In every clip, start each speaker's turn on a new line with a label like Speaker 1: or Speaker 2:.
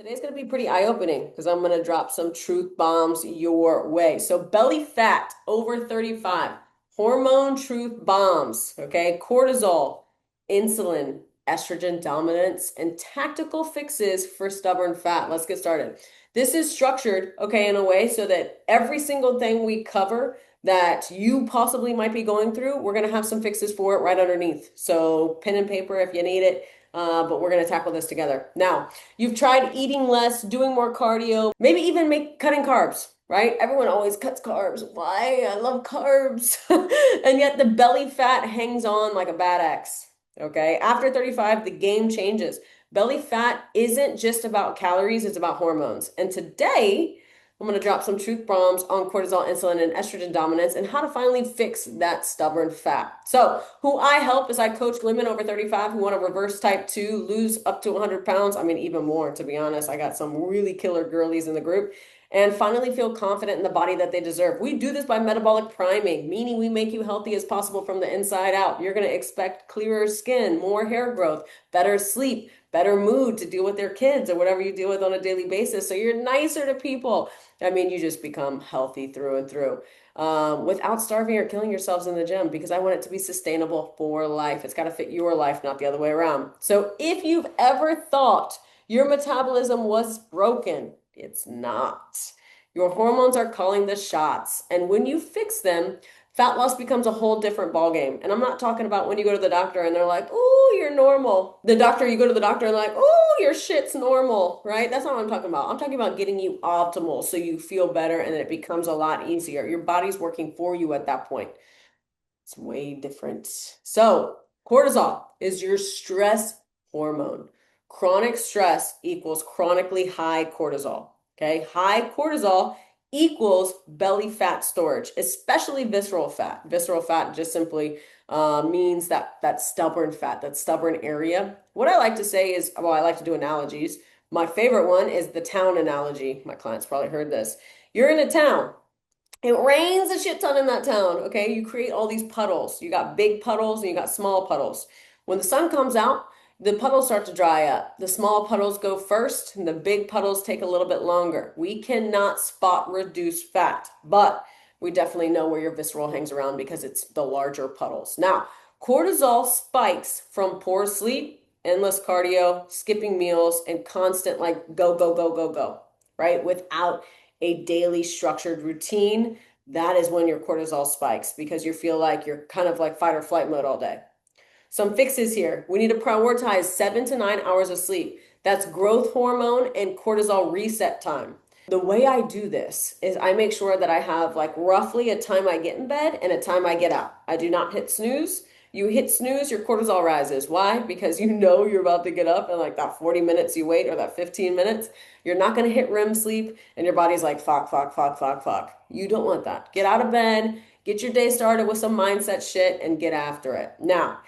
Speaker 1: Today's going to be pretty eye-opening because I'm going to drop some truth bombs your way. So belly fat over 35, hormone truth bombs, okay? Cortisol, insulin, estrogen dominance, and tactical fixes for stubborn fat. Let's get started. This is structured, okay, in a way so that every single thing we cover that you possibly might be going through, we're going to have some fixes for it right underneath. So pen and paper if you need it, but we're going to tackle this together. Now, you've tried eating less, doing more cardio, maybe even cutting carbs, right? Everyone always cuts carbs. Why? I love carbs. And yet the belly fat hangs on like a bad ex. Okay. After 35, the game changes. Belly fat isn't just about calories, it's about hormones. And today, I'm going to drop some truth bombs on cortisol, insulin, and estrogen dominance and how to finally fix that stubborn fat. So, who I help is I coach women over 35 who want to reverse type 2, lose up to 100 pounds. I mean, even more, to be honest. I got some really killer girlies in the group and finally feel confident in the body that they deserve. We do this by metabolic priming, meaning we make you healthy as possible from the inside out. You're going to expect clearer skin, more hair growth, better sleep, better mood to deal with their kids or whatever you deal with on a daily basis. So you're nicer to people. I mean, you just become healthy through and through without starving or killing yourselves in the gym because I want it to be sustainable for life. It's got to fit your life, not the other way around. So if you've ever thought your metabolism was broken, it's not. Your hormones are calling the shots. And when you fix them, fat loss becomes a whole different ballgame. And I'm not talking about when you go to the doctor and they're like, oh, you're normal. You go to the doctor and like, oh, your shit's normal, right? That's not what I'm talking about. I'm talking about getting you optimal so you feel better and it becomes a lot easier. Your body's working for you at that point. It's way different. So, cortisol is your stress hormone. Chronic stress equals chronically high cortisol. Okay, high cortisol equals belly fat storage, especially visceral fat. Visceral fat just simply means that stubborn fat, that stubborn area. What I like to say is, well, I like to do analogies. My favorite one is the town analogy. My clients probably heard this. You're in a town. It rains a shit ton in that town, okay? You create all these puddles. You got big puddles and you got small puddles. When the sun comes out, the puddles start to dry up. The small puddles go first, and the big puddles take a little bit longer. We cannot spot reduce fat, but we definitely know where your visceral hangs around because it's the larger puddles. Now, cortisol spikes from poor sleep, endless cardio, skipping meals, and constant like go, go, go, go, go, right? Without a daily structured routine, that is when your cortisol spikes because you feel like you're kind of like fight or flight mode all day. Some fixes here. We need to prioritize 7 to 9 hours of sleep. That's growth hormone and cortisol reset time. The way I do this is I make sure that I have like roughly a time I get in bed and a time I get out. I do not hit snooze. You hit snooze, your cortisol rises. Why? Because you know you're about to get up and like that 40 minutes you wait or that 15 minutes, you're not going to hit REM sleep and your body's like, fuck, fuck, fuck, fuck, fuck. You don't want that. Get out of bed, get your day started with some mindset shit and get after it. Now,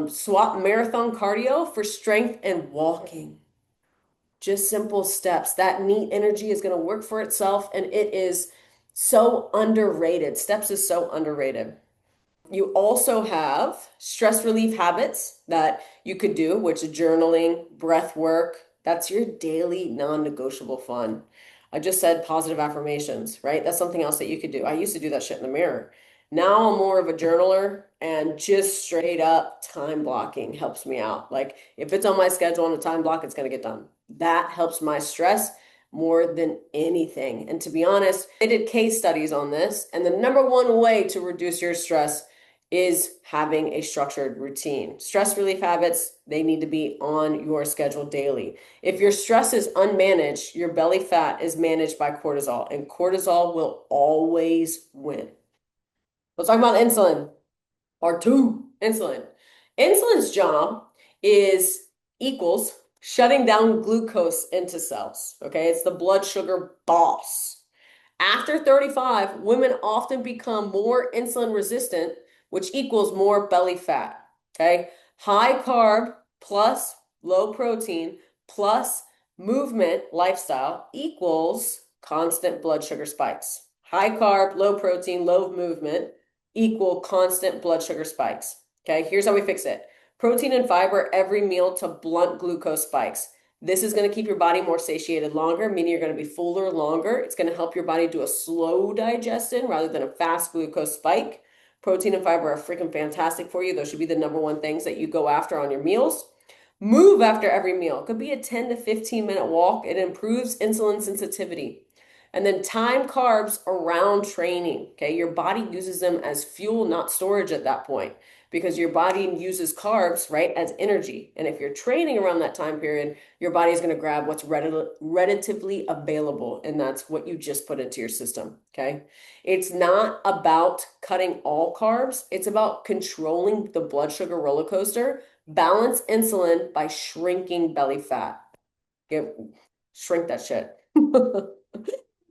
Speaker 1: swap marathon cardio for strength and walking. Just simple steps. That neat energy is going to work for itself and it is so underrated. Steps is so underrated. You also have stress relief habits that you could do, which is journaling, breath work. That's your daily non-negotiable fun. I just said positive affirmations, right? That's something else that you could do. I used to do that shit in the mirror. Now I'm more of a journaler and just straight up time blocking helps me out. Like if it's on my schedule on a time block, it's going to get done. That helps my stress more than anything. And to be honest, I did case studies on this, and the number one way to reduce your stress is having a structured routine. Stress relief habits, they need to be on your schedule daily. If your stress is unmanaged, your belly fat is managed by cortisol, and cortisol will always win. Let's talk about insulin. Part two, insulin. Insulin's job is equals shutting down glucose into cells. Okay, it's the blood sugar boss. After 35, women often become more insulin resistant, which equals more belly fat. Okay, high carb plus low protein plus movement lifestyle equals constant blood sugar spikes. High carb, low protein, low movement equal constant blood sugar spikes. Okay, here's how we fix it. Protein and fiber every meal to blunt glucose spikes. This is going to keep your body more satiated longer, meaning you're going to be fuller longer. It's going to help your body do a slow digestion rather than a fast glucose spike. Protein and fiber are freaking fantastic for you. Those should be the number one things that you go after on your meals. Move after every meal. It could be a 10 to 15-minute walk. It improves insulin sensitivity. And then time carbs around training. Okay, your body uses them as fuel, not storage at that point, because your body uses carbs, right, as energy. And if you're training around that time period, your body is going to grab what's relatively available, and that's what you just put into your system. Okay, it's not about cutting all carbs, it's about controlling the blood sugar roller coaster. Balance insulin by shrinking belly fat. Shrink that shit.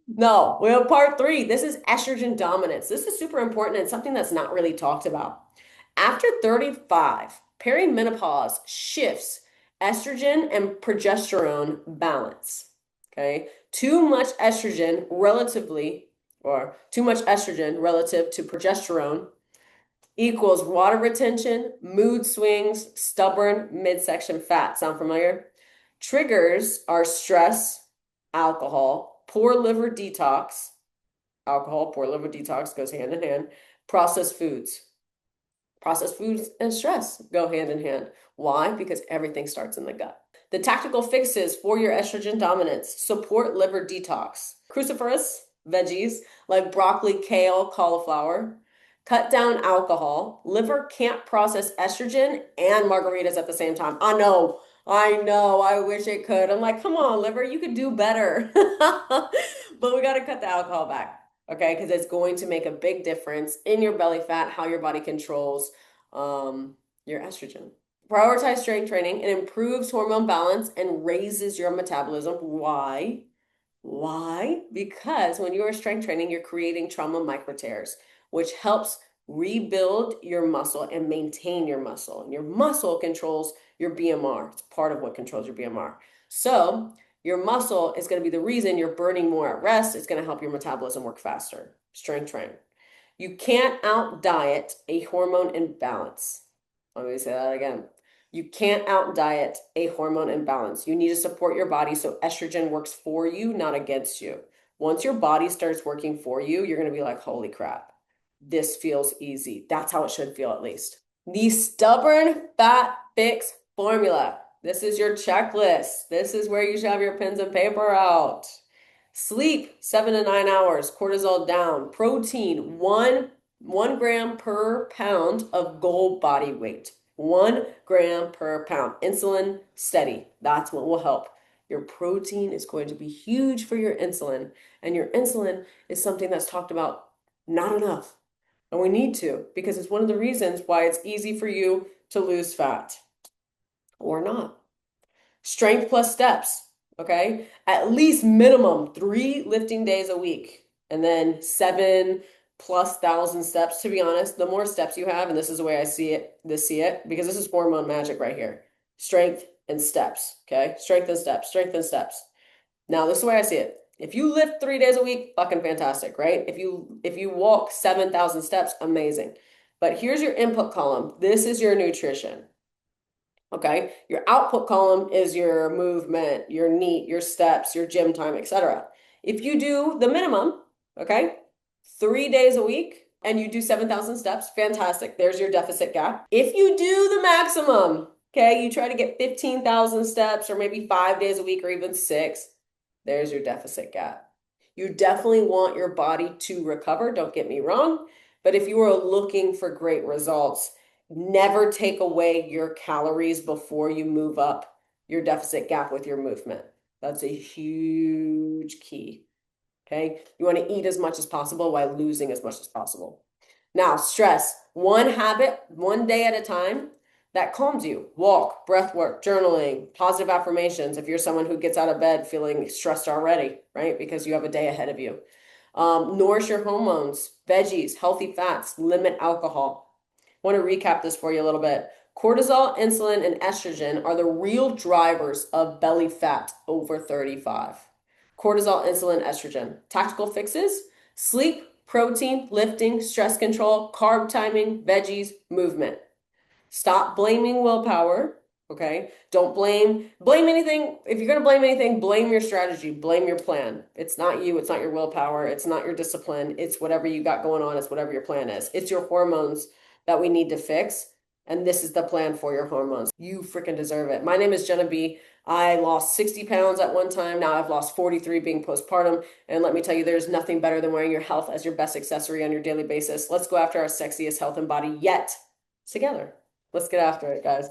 Speaker 1: No, we have part 3. This is estrogen dominance. This is super important and something that's not really talked about. After 35, perimenopause shifts estrogen and progesterone balance. Okay, too much estrogen relative to progesterone equals water retention, mood swings, stubborn midsection fat. Sound familiar? Triggers are stress, alcohol, poor liver detox. Alcohol, poor liver detox goes hand in hand. Processed foods. Processed foods and stress go hand in hand. Why? Because everything starts in the gut. The tactical fixes for your estrogen dominance: support liver detox. Cruciferous veggies like broccoli, kale, cauliflower. Cut down alcohol. Liver can't process estrogen and margaritas at the same time. I know, I wish it could. I'm like, come on, liver, you could do better. But we got to cut the alcohol back, okay? Because it's going to make a big difference in your belly fat, how your body controls your estrogen. Prioritize strength training. It improves hormone balance and raises your metabolism. Why? Why? Because when you are strength training, you're creating trauma micro tears, which helps rebuild your muscle and maintain your muscle. And your muscle controls your BMR. It's part of what controls your BMR. So your muscle is going to be the reason you're burning more at rest. It's going to help your metabolism work faster. Strength train. You can't out diet a hormone imbalance. Let me say that again. You can't out diet a hormone imbalance. You need to support your body so estrogen works for you, not against you. Once your body starts working for you, you're going to be like, holy crap, this feels easy. That's how it should feel, at least. The stubborn fat fix formula. This is your checklist. This is where you should have your pens and paper out. Sleep 7 to 9 hours, cortisol down, protein 1 gram per pound of goal body weight. 1 gram per pound. Insulin steady. That's what will help. Your protein is going to be huge for your insulin, and your insulin is something that's talked about not enough. And we need to, because it's one of the reasons why it's easy for you to lose fat or not. Strength plus steps, okay? At least minimum 3 lifting days a week, and then 7,000+ steps. To be honest, the more steps you have, and this is the way I see it, because this is hormone magic right here. Strength and steps, okay? Strength and steps, strength and steps. Now, this is the way I see it. If you lift 3 days a week, fucking fantastic, right? If you walk 7,000 steps, amazing. But here's your input column. This is your nutrition. Okay? Your output column is your movement, your NEAT, your steps, your gym time, etc. If you do the minimum, okay, 3 days a week and you do 7,000 steps, fantastic. There's your deficit gap. If you do the maximum, okay, you try to get 15,000 steps or maybe 5 days a week or even 6, there's your deficit gap. You definitely want your body to recover, don't get me wrong, but if you are looking for great results, never take away your calories before you move up your deficit gap with your movement. That's a huge key, okay? You want to eat as much as possible while losing as much as possible. Now, stress, one habit, one day at a time, that calms you. Walk, breath work, journaling, positive affirmations. If you're someone who gets out of bed feeling stressed already, right? Because you have a day ahead of you. Nourish your hormones, veggies, healthy fats, limit alcohol. I want to recap this for you a little bit. Cortisol, insulin, and estrogen are the real drivers of belly fat over 35. Cortisol, insulin, estrogen. Tactical fixes: sleep, protein, lifting, stress control, carb timing, veggies, movement. Stop blaming willpower. Okay? Don't blame anything. If you're going to blame anything, blame your strategy, blame your plan. It's not you, it's not your willpower, it's not your discipline, it's whatever you got going on, it's whatever your plan is. It's your hormones that we need to fix, and this is the plan for your hormones. You freaking deserve it. My name is Jenna B. I lost 60 pounds at one time. Now I've lost 43 being postpartum. And let me tell you, there's nothing better than wearing your health as your best accessory on your daily basis. Let's go after our sexiest health and body yet together. Let's get after it, guys.